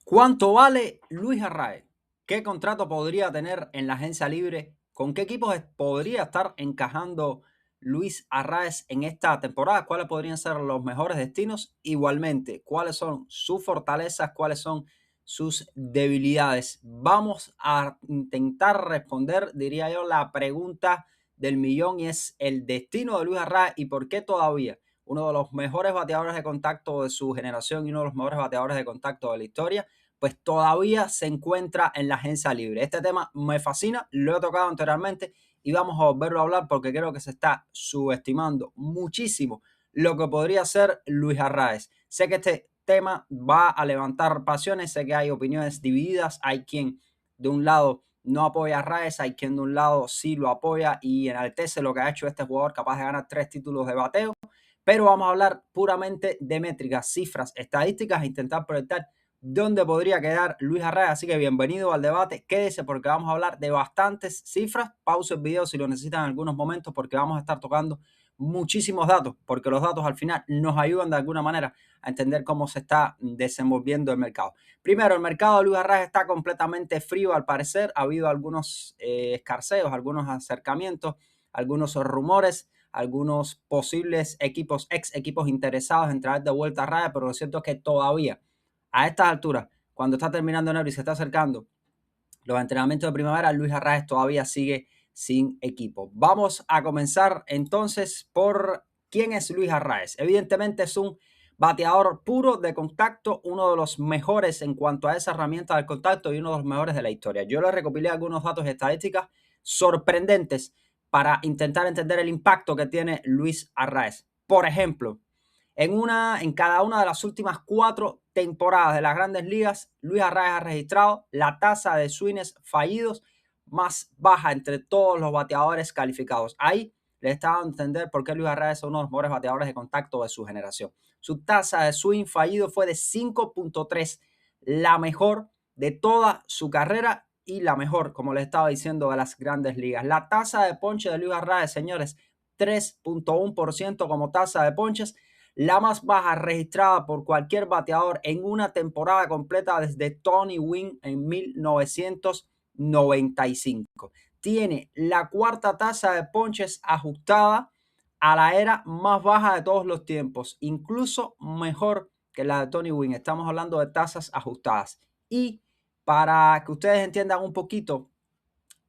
¿Cuánto vale Luis Arraez? ¿Qué contrato podría tener en la agencia libre? ¿Con qué equipos podría estar encajando Luis Arraez en esta temporada? ¿Cuáles podrían ser los mejores destinos? Igualmente, ¿cuáles son sus fortalezas? ¿Cuáles son sus debilidades? Vamos a intentar responder, diría yo, la pregunta del millón y es el destino de Luis Arraez y por qué todavía uno de los mejores bateadores de contacto de su generación y uno de los mejores bateadores de contacto de la historia, pues todavía se encuentra en la agencia libre. Este tema me fascina, lo he tocado anteriormente y vamos a volverlo a hablar porque creo que se está subestimando muchísimo lo que podría ser Luis Arraez. Sé que este tema va a levantar pasiones, sé que hay opiniones divididas, hay quien de un lado no apoya a Arraez, hay quien de un lado sí lo apoya y enaltece lo que ha hecho este jugador capaz de ganar 3 títulos de bateo, pero vamos a hablar puramente de métricas, cifras, estadísticas e intentar proyectar dónde podría quedar Luis Arraez. Así que bienvenido al debate, quédese porque vamos a hablar de bastantes cifras. Pausa el video si lo necesitan en algunos momentos porque vamos a estar tocando muchísimos datos, porque los datos al final nos ayudan de alguna manera a entender cómo se está desenvolviendo el mercado. Primero, el mercado de Luis Arraez está completamente frío al parecer. Ha habido algunos escarceos, algunos acercamientos, algunos rumores, algunos posibles equipos, ex equipos interesados en traer de vuelta a Arraez, pero lo cierto es que todavía a estas alturas, cuando está terminando enero y se está acercando los entrenamientos de primavera, Luis Arraez todavía sigue sin equipo. Vamos a comenzar entonces por quién es Luis Arraez. Evidentemente es un bateador puro de contacto, uno de los mejores en cuanto a esa herramienta del contacto y uno de los mejores de la historia. Yo le recopilé algunos datos y estadísticas sorprendentes para intentar entender el impacto que tiene Luis Arraez. Por ejemplo, en cada una de las últimas 4 temporadas de las Grandes Ligas, Luis Arraez ha registrado la tasa de swings fallidos más baja entre todos los bateadores calificados. Ahí le está dando a entender por qué Luis Arraez es uno de los mejores bateadores de contacto de su generación. Su tasa de swing fallido fue de 5.3, la mejor de toda su carrera y la mejor, como les estaba diciendo, de las Grandes Ligas. La tasa de ponche de Luis Arraez, señores, 3.1% como tasa de ponches, la más baja registrada por cualquier bateador en una temporada completa desde Tony Gwynn en 1995. Tiene la cuarta tasa de ponches ajustada a la era más baja de todos los tiempos, incluso mejor que la de Tony Gwynn. Estamos hablando de tasas ajustadas. Y para que ustedes entiendan un poquito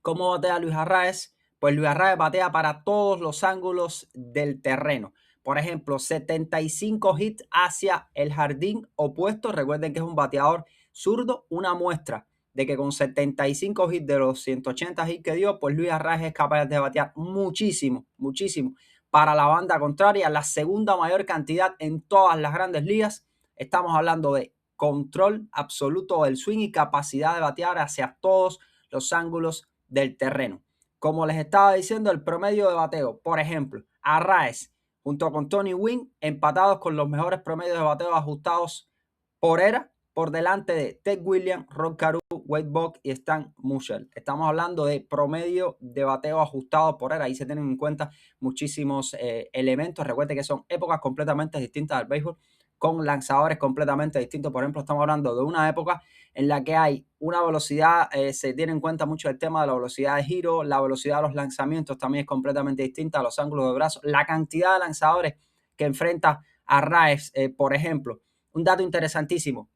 cómo batea Luis Arraez, pues Luis Arraez batea para todos los ángulos del terreno. Por ejemplo, 75 hits hacia el jardín opuesto. Recuerden que es un bateador zurdo, una muestra de que con 75 hits de los 180 hits que dio, pues Luis Arraez es capaz de batear muchísimo, muchísimo para la banda contraria. La segunda mayor cantidad en todas las Grandes Ligas. Estamos hablando de control absoluto del swing y capacidad de batear hacia todos los ángulos del terreno. Como les estaba diciendo, el promedio de bateo, por ejemplo, Arraez junto con Tony Gwynn, empatados con los mejores promedios de bateo ajustados por era, por delante de Ted Williams, Rod Carew, Wade Bogg y Stan Musial. Estamos hablando de promedio de bateo ajustado por era. Ahí se tienen en cuenta muchísimos elementos. Recuerden que son épocas completamente distintas del béisbol, con lanzadores completamente distintos. Por ejemplo, estamos hablando de una época en la que hay una velocidad, se tiene en cuenta mucho el tema de la velocidad de giro, la velocidad de los lanzamientos también es completamente distinta, los ángulos de brazos, la cantidad de lanzadores que enfrenta Arraez, por ejemplo. Un dato interesantísimo,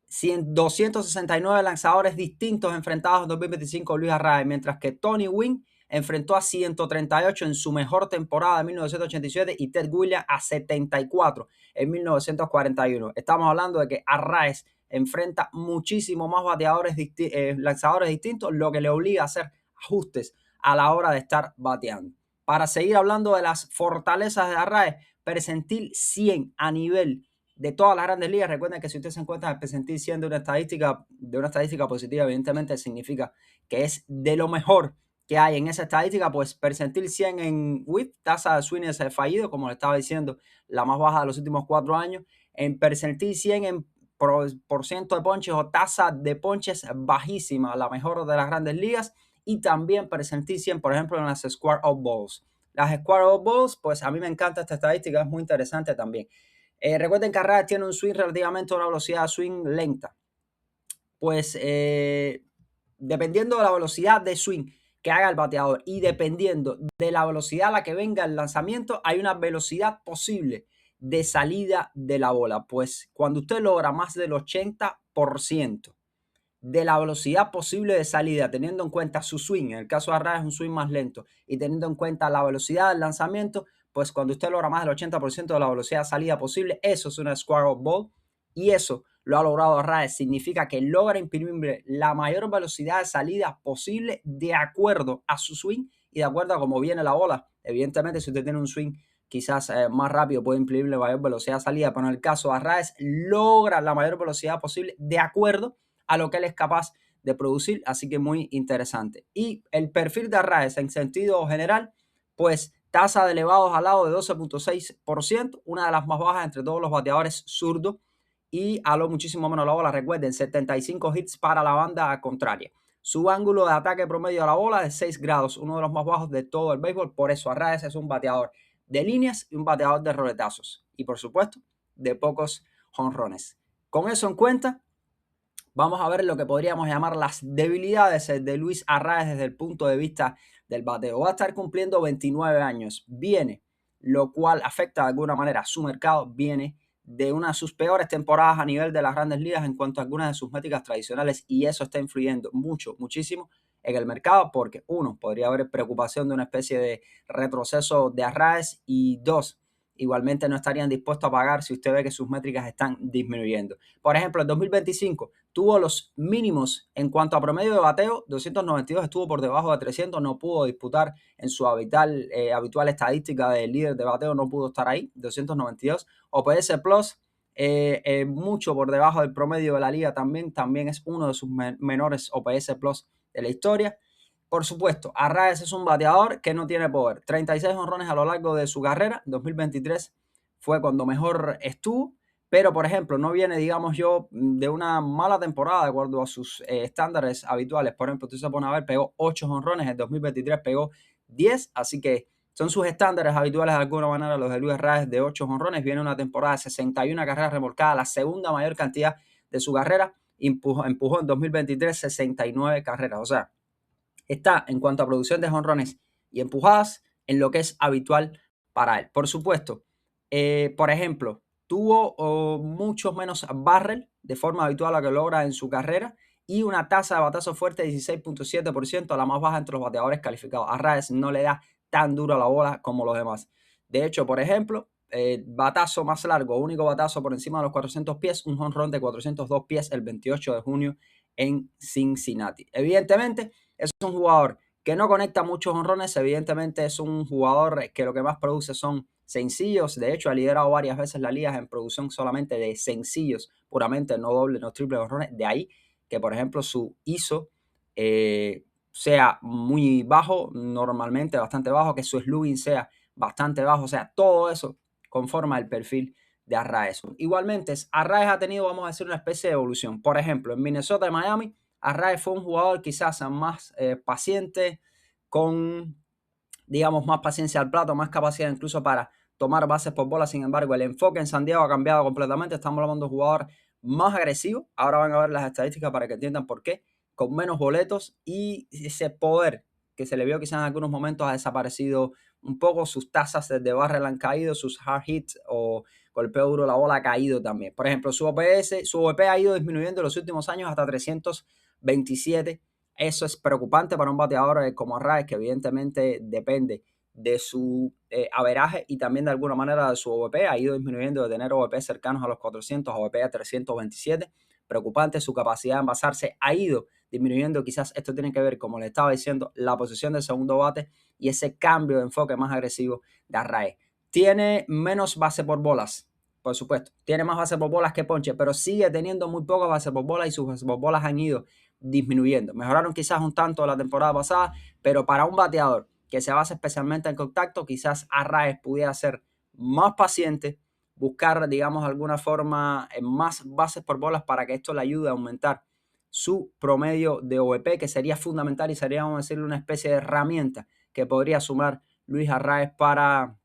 269 lanzadores distintos enfrentados en 2025 Luis Arraez, mientras que Tony Gwynn enfrentó a 138 en su mejor temporada de 1987 y Ted Williams a 74 en 1941. Estamos hablando de que Arraez enfrenta muchísimo más bateadores, lanzadores distintos, lo que le obliga a hacer ajustes a la hora de estar bateando. Para seguir hablando de las fortalezas de Arraez, percentil 100 a nivel de todas las Grandes Ligas. Recuerden que si usted se encuentra en el percentil 100 de una estadística positiva, evidentemente significa que es de lo mejor que hay en esa estadística. Pues percentil 100 en whip, tasa de swings fallido, como le estaba diciendo, la más baja de los últimos 4 años. En percentil 100 en por ciento de ponches o tasa de ponches bajísima, la mejor de las Grandes Ligas. Y también percentil 100, por ejemplo, en las square of balls. Las square of balls, pues a mí me encanta esta estadística, es muy interesante también. Recuerden que Arraez tiene un swing relativamente a una velocidad de swing lenta. Pues dependiendo de la velocidad de swing que haga el bateador y dependiendo de la velocidad a la que venga el lanzamiento, hay una velocidad posible de salida de la bola. Pues cuando usted logra más del 80% de la velocidad posible de salida, teniendo en cuenta su swing, en el caso de Arraez es un swing más lento, y teniendo en cuenta la velocidad del lanzamiento, pues cuando usted logra más del 80% de la velocidad de salida posible, eso es una square ball, y eso lo ha logrado Arraez. Significa que logra imprimir la mayor velocidad de salida posible de acuerdo a su swing y de acuerdo a cómo viene la bola. Evidentemente, si usted tiene un swing quizás más rápido, puede imprimir la mayor velocidad de salida, pero en el caso de Arraez logra la mayor velocidad posible de acuerdo a lo que él es capaz de producir, así que muy interesante. Y el perfil de Arraez en sentido general, pues tasa de elevados al lado de 12.6%, una de las más bajas entre todos los bateadores zurdos, y aló muchísimo menos la bola. Recuerden, 75 hits para la banda contraria. Su ángulo de ataque promedio a la bola es 6 grados, uno de los más bajos de todo el béisbol. Por eso Arraez es un bateador de líneas y un bateador de roletazos. Y por supuesto, de pocos jonrones. Con eso en cuenta, vamos a ver lo que podríamos llamar las debilidades de Luis Arraez desde el punto de vista del bateo. Va a estar cumpliendo 29 años. Viene, lo cual afecta de alguna manera a su mercado, viene de una de sus peores temporadas a nivel de las grandes ligas en cuanto a algunas de sus métricas tradicionales, y eso está influyendo muchísimo en el mercado, porque uno, podría haber preocupación de una especie de retroceso de Arraez, y dos, igualmente no estarían dispuestos a pagar si usted ve que sus métricas están disminuyendo. Por ejemplo, en 2025 tuvo los mínimos en cuanto a promedio de bateo, 292, estuvo por debajo de 300, no pudo disputar en su habitual estadística de líder de bateo, no pudo estar ahí, 292. OPS Plus, mucho por debajo del promedio de la liga también es uno de sus menores OPS Plus de la historia. Por supuesto, Arraez es un bateador que no tiene poder. 36 jonrones a lo largo de su carrera. 2023 fue cuando mejor estuvo. Pero, por ejemplo, no viene, digamos yo, de una mala temporada de acuerdo a sus estándares habituales. Por ejemplo, usted se pone a ver, pegó 8 jonrones. En 2023 pegó 10. Así que son sus estándares habituales de alguna manera los de Luis Arraez, de 8 jonrones. Viene una temporada de 61 carreras remolcadas, la segunda mayor cantidad de su carrera. Empujó en 2023 69 carreras. O sea, está en cuanto a producción de jonrones y empujadas en lo que es habitual para él. Por supuesto, por ejemplo, tuvo muchos menos barrel de forma habitual a lo que logra en su carrera y una tasa de batazo fuerte de 16.7%, la más baja entre los bateadores calificados. Arraez no le da tan duro a la bola como los demás. De hecho, por ejemplo, batazo más largo, único batazo por encima de los 400 pies, un jonrón de 402 pies el 28 de junio en Cincinnati. Evidentemente, es un jugador que no conecta muchos jonrones. Evidentemente es un jugador que lo que más produce son sencillos. De hecho, ha liderado varias veces la liga en producción solamente de sencillos, puramente, no doble, no triple jonrones. De ahí que, por ejemplo, su ISO sea muy bajo, normalmente bastante bajo, que su slugging sea bastante bajo. O sea, todo eso conforma el perfil de Arraez. Igualmente, Arraez ha tenido, vamos a decir, una especie de evolución. Por ejemplo, en Minnesota y Miami, Arraez fue un jugador quizás más paciente, con, digamos, más paciencia al plato, más capacidad incluso para tomar bases por bola. Sin embargo, el enfoque en San Diego ha cambiado completamente. Estamos hablando de un jugador más agresivo. Ahora van a ver las estadísticas para que entiendan por qué. Con menos boletos, y ese poder que se le vio quizás en algunos momentos ha desaparecido un poco. Sus tasas de barrel han caído, sus hard hits o golpeo duro la bola ha caído también. Por ejemplo, su OVP ha ido disminuyendo en los últimos años hasta 327. Eso es preocupante para un bateador como Arraez, que evidentemente depende de su averaje y también de alguna manera de su OVP. Ha ido disminuyendo de tener OVP cercanos a los 400 a OVP a 327. Preocupante, su capacidad de envasarse ha ido disminuyendo. Quizás esto tiene que ver, como le estaba diciendo, la posición del segundo bate y ese cambio de enfoque más agresivo de Arraez. Tiene menos base por bolas, por supuesto. Tiene más base por bolas que ponche, pero sigue teniendo muy pocas bases por bolas y sus bases por bolas han ido disminuyendo. Mejoraron quizás un tanto la temporada pasada, pero para un bateador que se basa especialmente en contacto, quizás Arraez pudiera ser más paciente, buscar, digamos, de alguna forma más bases por bolas para que esto le ayude a aumentar su promedio de OVP, que sería fundamental y sería, vamos a decirle, una especie de herramienta que podría sumar Luis Arraez para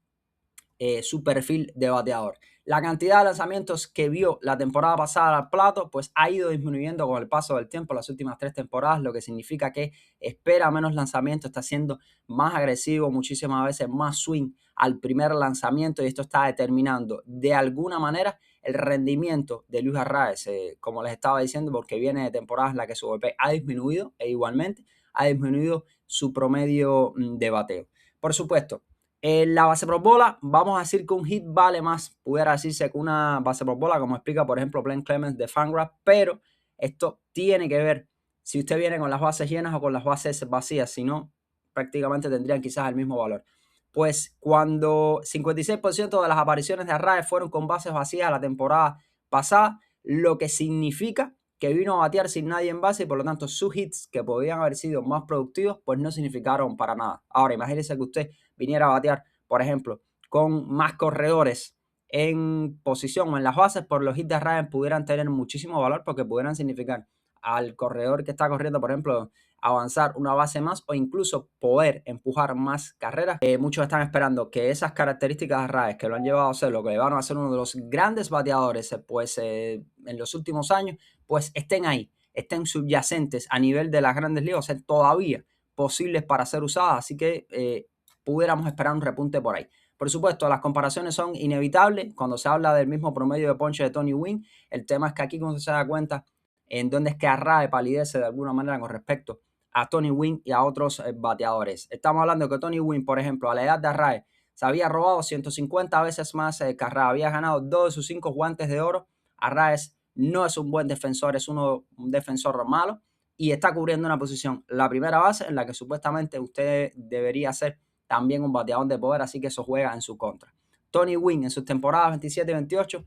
su perfil de bateador. La cantidad de lanzamientos que vio la temporada pasada al plato, pues ha ido disminuyendo con el paso del tiempo, las últimas 3 temporadas, lo que significa que espera menos lanzamientos, está siendo más agresivo, muchísimas veces más swing al primer lanzamiento, y esto está determinando de alguna manera el rendimiento de Luis Arraez, como les estaba diciendo, porque viene de temporadas en las que su OVP ha disminuido e igualmente ha disminuido su promedio de bateo. Por supuesto, la base por bola, vamos a decir que un hit vale más, pudiera decirse que una base por bola, como explica por ejemplo Glenn Clemens de Fangraphs, pero esto tiene que ver si usted viene con las bases llenas o con las bases vacías, si no, prácticamente tendrían quizás el mismo valor. Pues cuando 56% de las apariciones de Arraez fueron con bases vacías la temporada pasada, lo que significa que vino a batear sin nadie en base y por lo tanto sus hits, que podían haber sido más productivos, pues no significaron para nada. Ahora, imagínense que usted viniera a batear, por ejemplo, con más corredores en posición o en las bases, por los hits de Arraez pudieran tener muchísimo valor porque pudieran significar al corredor que está corriendo, por ejemplo, avanzar una base más o incluso poder empujar más carreras. Muchos están esperando que esas características de Arraez, que lo han llevado a ser lo que llevaron a ser uno de los grandes bateadores en los últimos años, pues estén ahí, estén subyacentes a nivel de las grandes ligas, o sea, todavía posibles para ser usadas, así que pudiéramos esperar un repunte por ahí. Por supuesto, las comparaciones son inevitables cuando se habla del mismo promedio de ponche de Tony Gwynn. El tema es que aquí, cuando se da cuenta en dónde es que Arraez palidece de alguna manera con respecto a Tony Gwynn y a otros bateadores. Estamos hablando de que Tony Gwynn, por ejemplo, a la edad de Arraez, se había robado 150 veces más que Arraez, había ganado 2 de sus 5 guantes de oro. Arraez no es un buen defensor, es un defensor malo y está cubriendo una posición, la primera base, en la que supuestamente usted debería ser también un bateador de poder, así que eso juega en su contra. Tony Gwynn en sus temporadas 27 y 28,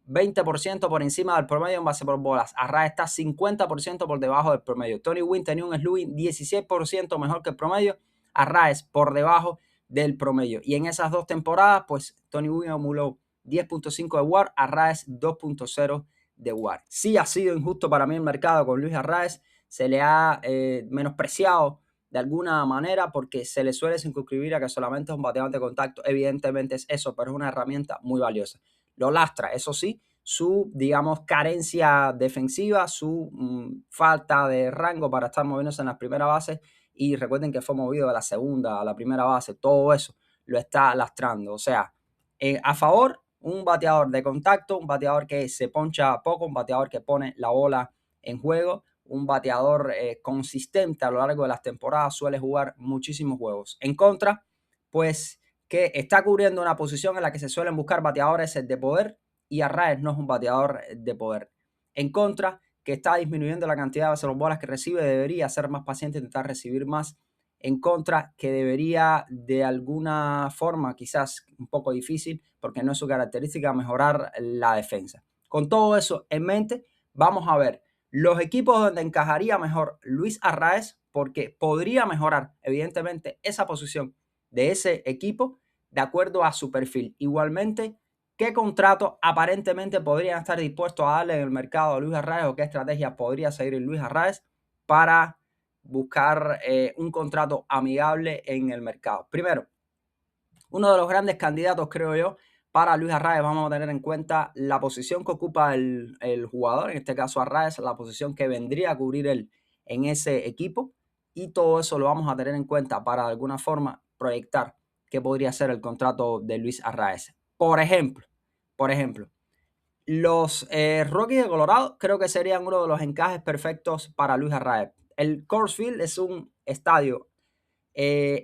20% por encima del promedio en base por bolas. Arraez está 50% por debajo del promedio. Tony Gwynn tenía un slugging 16% mejor que el promedio. Arraez por debajo del promedio. Y en esas 2 temporadas, pues Tony Gwynn acumuló 10.5 de WAR, Arraez 2.0 de WAR. Sí ha sido injusto para mí el mercado con Luis Arraez. Se le ha menospreciado de alguna manera porque se le suele circunscribir a que solamente es un bateador de contacto. Evidentemente es eso, pero es una herramienta muy valiosa. Lo lastra, eso sí, su, digamos, carencia defensiva, su falta de rango para estar moviéndose en las primeras bases. Y recuerden que fue movido de la segunda a la primera base. Todo eso lo está lastrando. O sea, a favor, un bateador de contacto, un bateador que se poncha poco, un bateador que pone la bola en juego, un bateador consistente a lo largo de las temporadas, suele jugar muchísimos juegos. En contra, pues que está cubriendo una posición en la que se suelen buscar bateadores de poder y Arraez no es un bateador de poder. En contra, que está disminuyendo la cantidad de bases por bolas que recibe, debería ser más paciente, intentar recibir más. En contra, que debería de alguna forma, quizás un poco difícil, porque no es su característica, mejorar la defensa. Con todo eso en mente, vamos a ver los equipos donde encajaría mejor Luis Arraez, porque podría mejorar evidentemente esa posición de ese equipo de acuerdo a su perfil. Igualmente, ¿qué contrato aparentemente podrían estar dispuestos a darle en el mercado a Luis Arraez o qué estrategia podría seguir Luis Arraez para buscar un contrato amigable en el mercado? Primero, uno de los grandes candidatos, creo yo, para Luis Arraez, vamos a tener en cuenta la posición que ocupa el jugador, en este caso Arraez, la posición que vendría a cubrir él en ese equipo, y todo eso lo vamos a tener en cuenta para de alguna forma proyectar qué podría ser el contrato de Luis Arraez. Por ejemplo, los Rockies de Colorado creo que serían uno de los encajes perfectos para Luis Arraez. El Coors Field es un estadio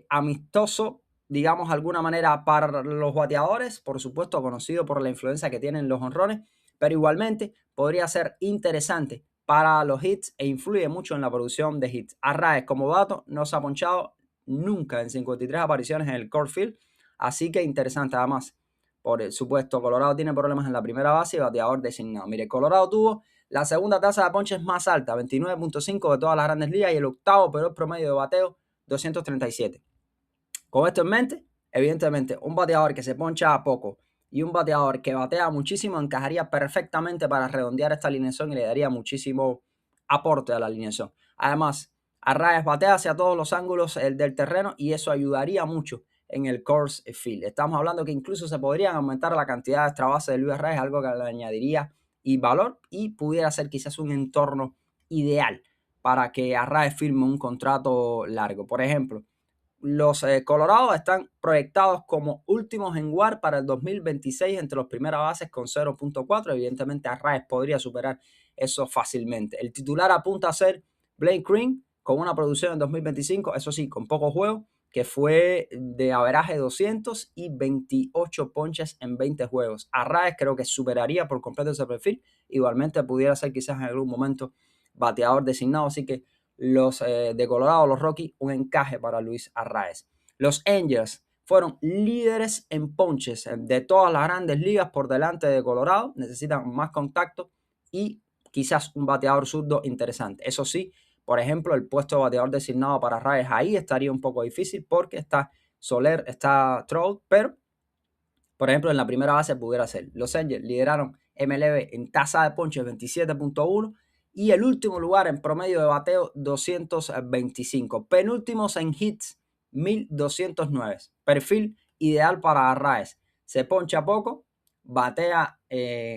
amistoso, digamos de alguna manera, para los bateadores, por supuesto conocido por la influencia que tienen los jonrones, pero igualmente podría ser interesante para los hits e influye mucho en la producción de hits. Arraez, como dato, no se ha ponchado nunca en 53 apariciones en el Coors Field, así que interesante. Además, por supuesto, Colorado tiene problemas en la primera base y bateador designado. Mire, Colorado tuvo la segunda tasa de ponches más alta, 29.5 de todas las grandes ligas, y el octavo peor promedio de bateo, 237. Con esto en mente, evidentemente, un bateador que se poncha a poco y un bateador que batea muchísimo encajaría perfectamente para redondear esta alineación y le daría muchísimo aporte a la alineación. Además, Arraez batea hacia todos los ángulos del terreno y eso ayudaría mucho en el Coors Field. Estamos hablando que incluso se podrían aumentar la cantidad de extra base de Luis Arraez, algo que le añadiría y valor y pudiera ser quizás un entorno ideal para que Arraez firme un contrato largo. Por ejemplo, los Colorados están proyectados como últimos en WAR para el 2026 entre los primeras bases con 0.4. Evidentemente Arraez podría superar eso fácilmente. El titular apunta a ser Blake Green con una producción en 2025, eso sí, con pocos juegos, que fue de averaje 200 y 28 ponches en 20 juegos. Arraez creo que superaría por completo ese perfil. Igualmente pudiera ser quizás en algún momento bateador designado, así que los de Colorado, los Rockies, un encaje para Luis Arraez. Los Angels fueron líderes en ponches de todas las grandes ligas por delante de Colorado. Necesitan más contacto y quizás un bateador zurdo interesante. Eso sí, por ejemplo, el puesto de bateador designado para Arraez ahí estaría un poco difícil porque está Soler, está Trout, pero por ejemplo, en la primera base pudiera ser. Los Angels lideraron MLB en tasa de ponches 27.1 y el último lugar en promedio de bateo 225. Penúltimos en hits 1209. Perfil ideal para Arraez. Se poncha poco, batea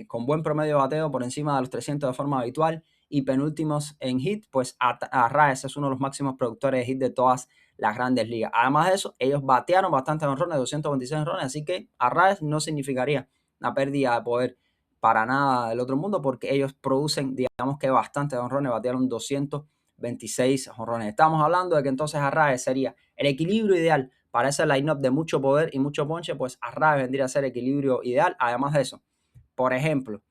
con buen promedio de bateo por encima de los 300 de forma habitual y penúltimos en hit, pues Arraez es uno de los máximos productores de hit de todas las grandes ligas. Además de eso, ellos batearon bastante honrones, 226 honrones, así que Arraez no significaría una pérdida de poder para nada del otro mundo porque ellos producen, digamos que bastante honrones, batearon 226 honrones. Estamos hablando de que entonces Arraez sería el equilibrio ideal para ese line-up de mucho poder y mucho ponche, pues Arraez vendría a ser el equilibrio ideal. Además de eso, por ejemplo,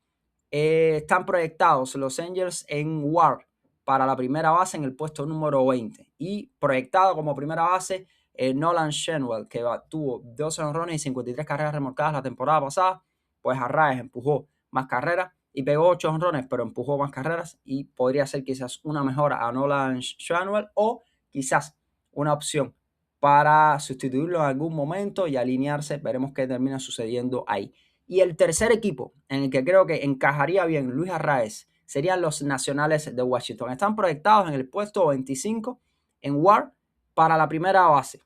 están proyectados los Angels en WAR para la primera base en el puesto número 20 y proyectado como primera base Nolan Shenwell, que tuvo 12 honrones y 53 carreras remolcadas la temporada pasada. Pues Arraez empujó más carreras y pegó 8 honrones, pero empujó más carreras y podría ser quizás una mejora a Nolan Shenwell o quizás una opción para sustituirlo en algún momento y alinearse. Veremos qué termina sucediendo ahí. Y el tercer equipo en el que creo que encajaría bien Luis Arraez serían los Nacionales de Washington. Están proyectados en el puesto 25 en WAR para la primera base.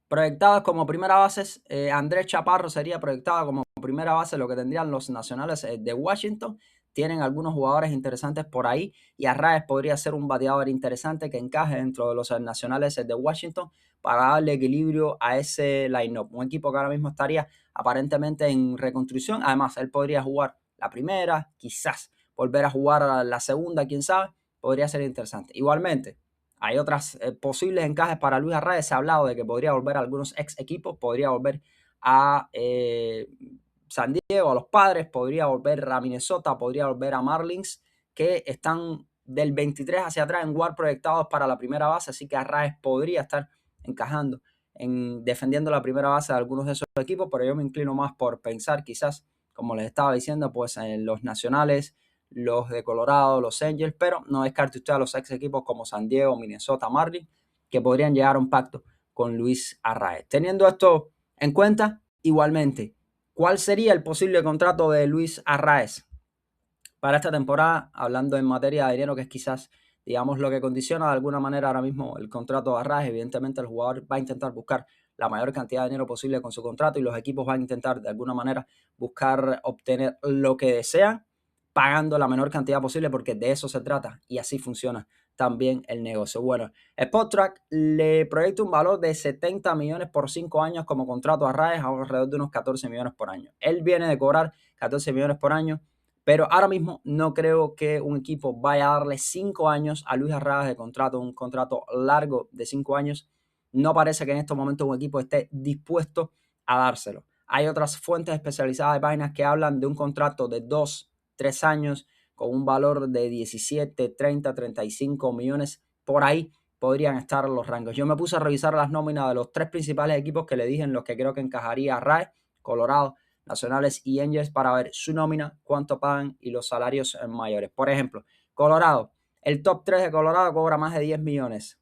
Proyectados como primera base, Andrés Chaparro sería proyectado como primera base, lo que tendrían los Nacionales de Washington. Tienen algunos jugadores interesantes por ahí y Arraez podría ser un bateador interesante que encaje dentro de los Nacionales de Washington para darle equilibrio a ese line-up. Un equipo que ahora mismo estaría aparentemente en reconstrucción. Además, él podría jugar la primera, quizás volver a jugar la segunda, quién sabe. Podría ser interesante. Igualmente, hay otras posibles encajes para Luis Arraez. Se ha hablado de que podría volver a algunos ex equipos, podría volver a San Diego, a los Padres, podría volver a Minnesota, podría volver a Marlins, que están del 23 hacia atrás en WAR proyectados para la primera base, así que Arraez podría estar encajando en defendiendo la primera base de algunos de esos equipos, pero yo me inclino más por pensar quizás, como les estaba diciendo, pues en los Nacionales, los de Colorado, los Angels, pero no descarte usted a los ex equipos como San Diego, Minnesota, Marlins, que podrían llegar a un pacto con Luis Arraez. Teniendo esto en cuenta, igualmente, ¿cuál sería el posible contrato de Luis Arraez para esta temporada? Hablando en materia de dinero, que es quizás, digamos, lo que condiciona de alguna manera ahora mismo el contrato de Arraez. Evidentemente, el jugador va a intentar buscar la mayor cantidad de dinero posible con su contrato y los equipos van a intentar de alguna manera buscar obtener lo que desean, pagando la menor cantidad posible, porque de eso se trata y así funciona también el negocio. Bueno, Spotrac le proyecta un valor de 70 millones por 5 años como contrato a Arraez, alrededor de unos 14 millones por año. Él viene de cobrar 14 millones por año, pero ahora mismo no creo que un equipo vaya a darle 5 años a Luis Arraez de contrato, un contrato largo de 5 años. No parece que en estos momentos un equipo esté dispuesto a dárselo. Hay otras fuentes especializadas de páginas que hablan de un contrato de 2-3 años con un valor de 17, 30, 35 millones. Por ahí podrían estar los rangos. Yo me puse a revisar las nóminas de los 3 principales equipos que le dije en los que creo que encajaría Arraez, Colorado, Nacionales y Angels, para ver su nómina, cuánto pagan y los salarios mayores. Por ejemplo, Colorado, el top 3 de Colorado cobra más de 10 millones.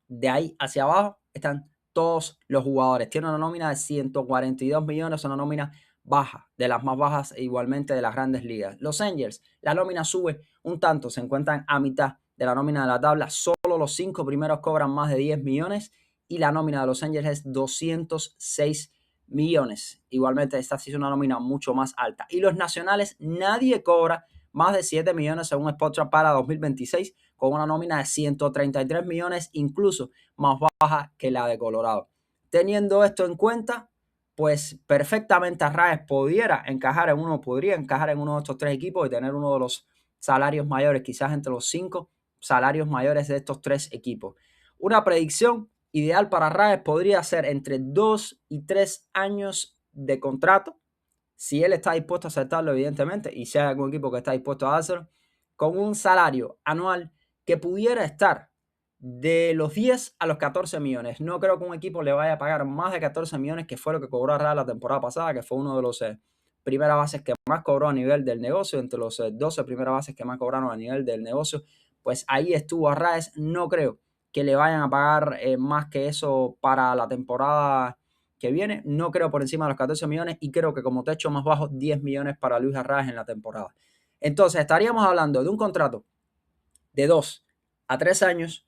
De ahí hacia abajo están todos los jugadores. Tiene una nómina de 142 millones, una nómina baja, de las más bajas igualmente de las grandes ligas. Los Angels, la nómina sube un tanto, se encuentran a mitad de la nómina de la tabla. Solo los 5 primeros cobran más de 10 millones y la nómina de Los Ángeles es 206 millones. Igualmente esta sí es una nómina mucho más alta. Y los nacionales, nadie cobra más de 7 millones según Spotrac para 2026, con una nómina de 133 millones, incluso más baja que la de Colorado. Teniendo esto en cuenta, pues perfectamente Arraez podría encajar en uno de estos tres equipos y tener uno de los salarios mayores, quizás entre los 5 salarios mayores de estos tres equipos. Una predicción ideal para Arraez podría ser entre 2 y 3 años de contrato, si él está dispuesto a aceptarlo, evidentemente, y si hay algún equipo que está dispuesto a hacerlo, con un salario anual que pudiera estar de los 10 a los 14 millones. No creo que un equipo le vaya a pagar más de 14 millones, que fue lo que cobró Arraez la temporada pasada, que fue uno de los primeras bases que más cobró a nivel del negocio, entre los 12 primeras bases que más cobraron a nivel del negocio, pues ahí estuvo Arraez. No creo que le vayan a pagar más que eso para la temporada que viene. No creo por encima de los 14 millones y creo que como techo más bajo 10 millones para Luis Arraez en la temporada. Entonces estaríamos hablando de un contrato de 2 a 3 años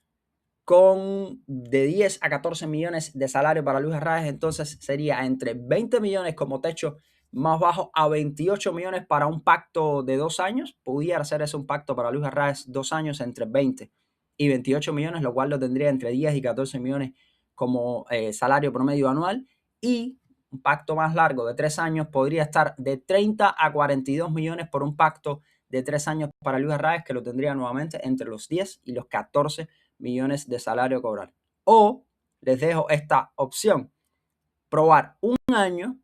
con de 10 a 14 millones de salario para Luis Arraez. Entonces sería entre 20 millones como techo más bajo a 28 millones para un pacto de 2 años. Pudiera ser eso un pacto para Luis Arraez 2 años entre 20 y 28 millones, lo cual lo tendría entre 10 y 14 millones como salario promedio anual. Y un pacto más largo de 3 años podría estar de 30 a 42 millones por un pacto de 3 años para Luis Arraez, que lo tendría nuevamente entre los 10 y los 14 millones de salario cobrar. O les dejo esta opción: probar un año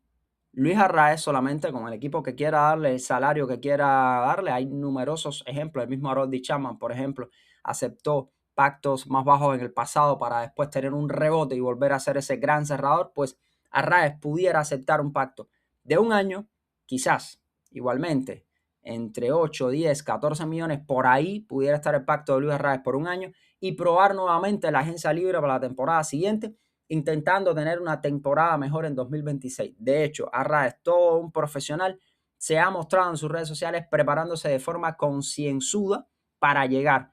Luis Arraez solamente con el equipo que quiera darle, el salario que quiera darle. Hay numerosos ejemplos. El mismo Aroldis Chapman, por ejemplo, aceptó pactos más bajos en el pasado para después tener un rebote y volver a ser ese gran cerrador. Pues Arraez pudiera aceptar un pacto de un año, quizás igualmente entre 8, 10, 14 millones, por ahí pudiera estar el pacto de Luis Arraez por un año y probar nuevamente la agencia libre para la temporada siguiente, intentando tener una temporada mejor en 2026. De hecho, Arraez, todo un profesional, se ha mostrado en sus redes sociales preparándose de forma concienzuda para llegar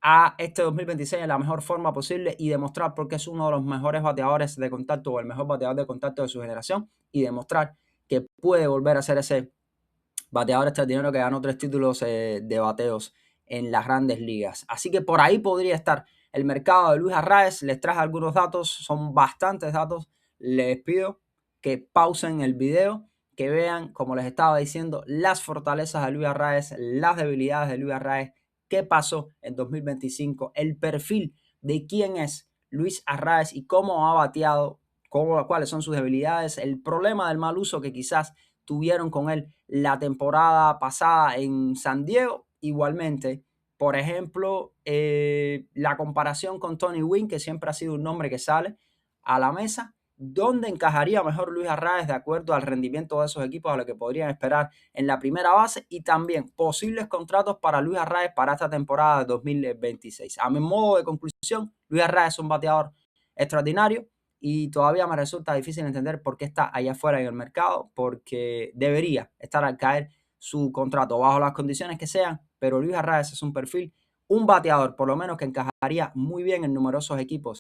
a este 2026 en la mejor forma posible y demostrar por qué es uno de los mejores bateadores de contacto o el mejor bateador de contacto de su generación, y demostrar que puede volver a ser ese bateador extraordinario que ganó 3 títulos de bateos en las grandes ligas. Así que por ahí podría estar el mercado de Luis Arraez. Les traje algunos datos, son bastantes datos. Les pido que pausen el video, que vean, como les estaba diciendo, las fortalezas de Luis Arraez, las debilidades de Luis Arraez, qué pasó en 2025, el perfil de quién es Luis Arraez y cómo ha bateado, cuáles son sus debilidades, el problema del mal uso que quizás tuvieron con él la temporada pasada en San Diego. Igualmente, por ejemplo, la comparación con Tony Gwynn, que siempre ha sido un nombre que sale a la mesa. ¿Dónde encajaría mejor Luis Arraez de acuerdo al rendimiento de esos equipos, a lo que podrían esperar en la primera base? Y también posibles contratos para Luis Arraez para esta temporada de 2026. A mi modo de conclusión, Luis Arraez es un bateador extraordinario y todavía me resulta difícil entender por qué está allá afuera en el mercado, porque debería estar al caer su contrato bajo las condiciones que sean. Pero Luis Arraez es un perfil, un bateador por lo menos que encajaría muy bien en numerosos equipos